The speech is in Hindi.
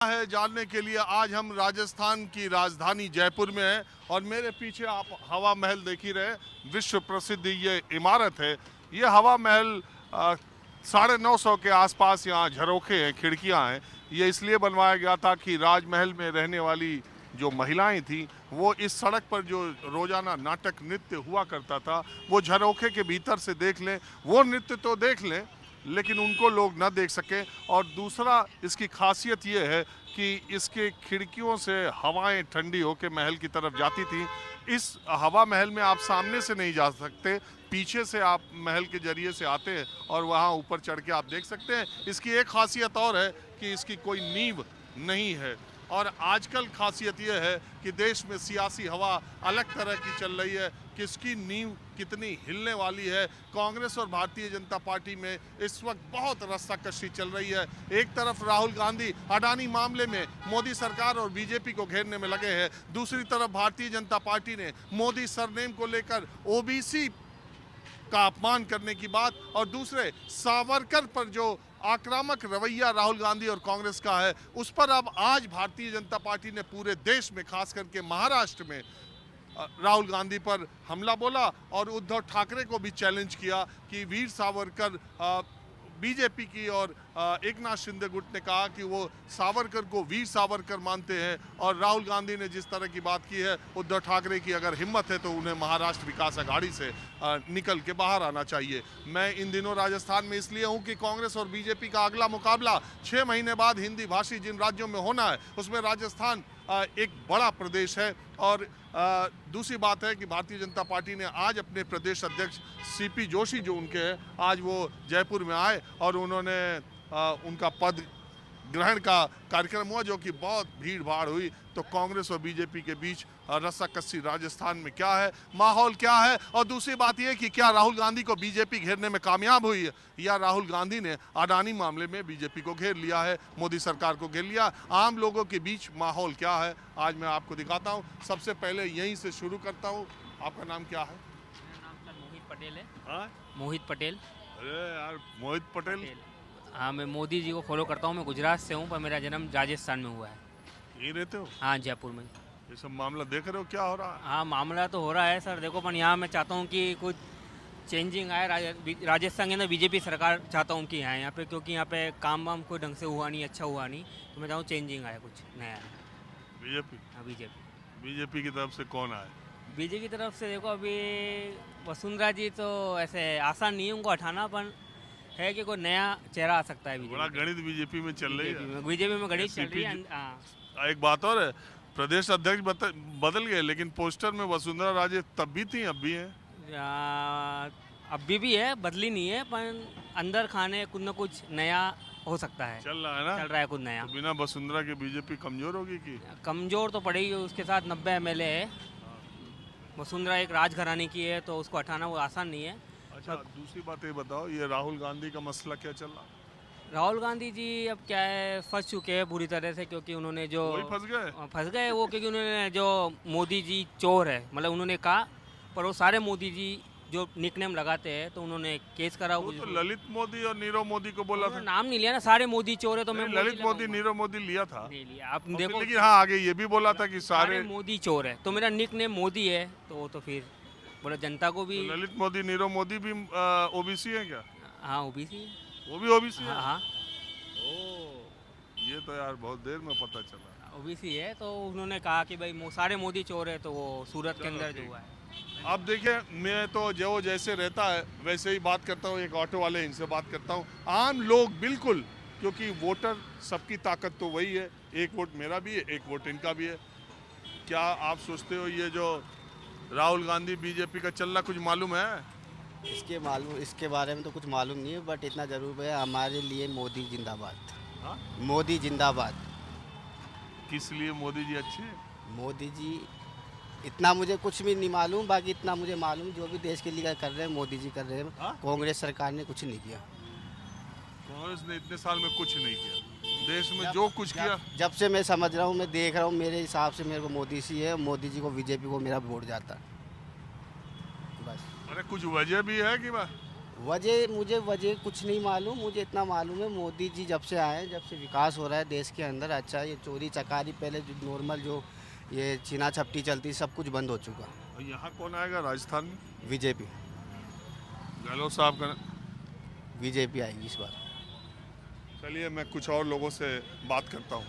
है जानने के लिए आज हम राजस्थान की राजधानी जयपुर में हैं और मेरे पीछे आप हवा महल देख ही रहे, विश्व प्रसिद्ध ये इमारत है। ये हवा महल 950 के आसपास यहाँ झरोखे हैं, खिड़कियाँ हैं। ये इसलिए बनवाया गया था कि राजमहल में रहने वाली जो महिलाएं थीं वो इस सड़क पर जो रोजाना नाटक नृत्य हुआ करता था वो झरोखे के भीतर से देख लें, वो नृत्य तो देख लें लेकिन उनको लोग न देख सके। और दूसरा इसकी खासियत ये है कि इसके खिड़कियों से हवाएं ठंडी होकर महल की तरफ जाती थी। इस हवा महल में आप सामने से नहीं जा सकते, पीछे से आप महल के जरिए से आते हैं और वहाँ ऊपर चढ़ के आप देख सकते हैं। इसकी एक खासियत और है कि इसकी कोई नींव नहीं है। और आजकल खासियत यह है कि देश में सियासी हवा अलग तरह की चल रही है, किसकी नींव कितनी हिलने वाली है। कांग्रेस और भारतीय जनता पार्टी में इस वक्त बहुत रस्साकशी चल रही है। एक तरफ राहुल गांधी अडानी मामले में मोदी सरकार और बीजेपी को घेरने में लगे हैं, दूसरी तरफ भारतीय जनता पार्टी ने मोदी सरनेम को लेकर ओबीसी का अपमान करने की बात और दूसरे सावरकर पर जो आक्रामक रवैया राहुल गांधी और कांग्रेस का है उस पर अब आज भारतीय जनता पार्टी ने पूरे देश में खास करके महाराष्ट्र में राहुल गांधी पर हमला बोला और उद्धव ठाकरे को भी चैलेंज किया कि वीर सावरकर बीजेपी की और एकनाथ शिंदे गुट ने कहा कि वो सावरकर को वीर सावरकर मानते हैं। और राहुल गांधी ने जिस तरह की बात की है, उद्धव ठाकरे की अगर हिम्मत है तो उन्हें महाराष्ट्र विकास अघाड़ी से निकल के बाहर आना चाहिए। मैं इन दिनों राजस्थान में इसलिए हूं कि कांग्रेस और बीजेपी का अगला मुकाबला 6 महीने बाद हिंदी भाषी जिन राज्यों में होना है उसमें राजस्थान एक बड़ा प्रदेश है। और दूसरी बात है कि भारतीय जनता पार्टी ने आज अपने प्रदेश अध्यक्ष सीपी जोशी जो उनके हैं, आज वो जयपुर में आए और उन्होंने उनका पद ग्रहण का कार्यक्रम हुआ जो कि बहुत भीड़ भाड़ हुई। तो कांग्रेस और बीजेपी के बीच रस्साकसी राजस्थान में क्या है, माहौल क्या है। और दूसरी बात यह कि क्या राहुल गांधी को बीजेपी घेरने में कामयाब हुई है या राहुल गांधी ने अडानी मामले में बीजेपी को घेर लिया है, मोदी सरकार को घेर लिया। आम लोगों के बीच माहौल क्या है आज मैं आपको दिखाता हूँ। सबसे पहले यहीं से शुरू करता हूँ। आपका नाम क्या है? मेरा नाम सर मोहित पटेल है। हाँ? मोहित पटेल। अरे यार मोहित पटेल। हाँ, मैं मोदी जी को फॉलो करता हूँ। मैं गुजरात से हूँ पर मेरा जन्म राजस्थान में हुआ है। यहीं रहते हो? हाँ, जयपुर में। ये सब मामला देख रहे हो क्या हो रहा है? हाँ, मामला तो हो रहा है सर। देखो पर यहाँ मैं चाहता हूँ कि कुछ चेंजिंग आए। राजस्थान के अंदर बीजेपी सरकार चाहता हूँ कि आए यहाँ पे, क्योंकि यहाँ पे काम वाम कोई ढंग से हुआ नहीं, अच्छा हुआ नहीं। तो मैं चाहूँ चेंजिंग आए, कुछ नया। बीजेपी? हाँ, बीजेपी। बीजेपी की तरफ से कौन आए? बीजेपी की तरफ से देखो अभी वसुंधरा जी तो ऐसे आसान नहीं है उनको हटाना, पर है कि कोई नया चेहरा आ सकता है। बड़ा गणित बीजेपी में चल रही है। बीजेपी में गणित चल रही है। हाँ। एक बात और है, प्रदेश अध्यक्ष बदल गए लेकिन पोस्टर में वसुंधरा राजे तब भी थी, अब भी है। अभी भी है, बदली नहीं है, पर अंदर खाने कुछ न कुछ नया हो सकता है। चल रहा है ना? चल रहा है कुछ नया। तो बिना वसुंधरा के बीजेपी कमजोर होगी कि? कमजोर तो पड़ेगी। उसके साथ 90 एमएलए है। वसुंधरा एक राजघराने की है तो उसको हटाना वो आसान नहीं है। अच्छा, दूसरी बात ये बताओ, ये राहुल गांधी का मसला क्या चल रहा? राहुल गांधी जी अब क्या है, फंस चुके हैं बुरी तरह से, क्योंकि उन्होंने जो फंस गए वो, क्योंकि उन्होंने जो मोदी जी चोर है मतलब उन्होंने कहा, पर वो सारे मोदी जी जो निकनेम लगाते हैं तो उन्होंने केस करा। वो तो ललित मोदी और नीरव मोदी को बोला था। नाम नहीं लिया ना, सारे मोदी चोर है तो मैं ललित मोदी नीरव मोदी लिया था। नहीं लिया आप देखो। लेकिन हाँ आगे ये भी बोला था कि सारे मोदी चोर है, तो मेरा निकनेम मोदी है तो वो तो फिर बोला जनता को भी। तो ललित मोदी नीरव मोदी भी ओबीसी है क्या? हाँ, ओबीसी। वो भी ओबीसी है? हाँ। ये तो यार बहुत देर में पता चला। ओबीसी है तो उन्होंने कहा कि भाई सारे मोदी चोर है, तो वो सूरत के अंदर जो हुआ है। अब देखिए, मैं तो जो जैसे रहता है वैसे ही बात करता हूँ। एक ऑटो वाले इनसे बात करता हूँ। आम लोग बिल्कुल, क्योंकि वोटर सबकी ताकत तो वही है, एक वोट मेरा भी है, एक वोट इनका भी है। क्या आप सोचते हो ये जो राहुल गांधी बीजेपी का चलना कुछ मालूम है? इसके बारे में तो कुछ मालूम नहीं है, बट इतना जरूर है हमारे लिए मोदी जिंदाबाद। हाँ? मोदी जिंदाबाद। किस लिए मोदी जी अच्छे हैं? मोदी जी इतना मुझे कुछ भी नहीं मालूम, बाकी इतना मुझे मालूम जो भी देश के लिए कर रहे हैं मोदी जी कर रहे हैं। हाँ? कांग्रेस सरकार ने कुछ नहीं किया। कांग्रेस ने इतने साल में कुछ नहीं किया। देश में जो कुछ किया, जब से मैं समझ रहा हूँ, मैं देख रहा हूँ, मेरे हिसाब से मेरे को मोदी जी है। मोदी जी को, बीजेपी को मेरा वोट जाता है बस। अरे कुछ वजह भी है कि वजह कुछ नहीं मालूम। मुझे इतना मालूम है मोदी जी जब से आए हैं, जब से विकास हो रहा है देश के अंदर, अच्छा ये चोरी चकारी पहले जो नॉर्मल जो ये छीना झपटी चलती सब कुछ बंद हो चुका। और यहाँ कौन आएगा राजस्थान में? बीजेपी गहलोत साहब का। बीजेपी आएगी इस बार। चलिए मैं कुछ और लोगों से बात करता हूँ।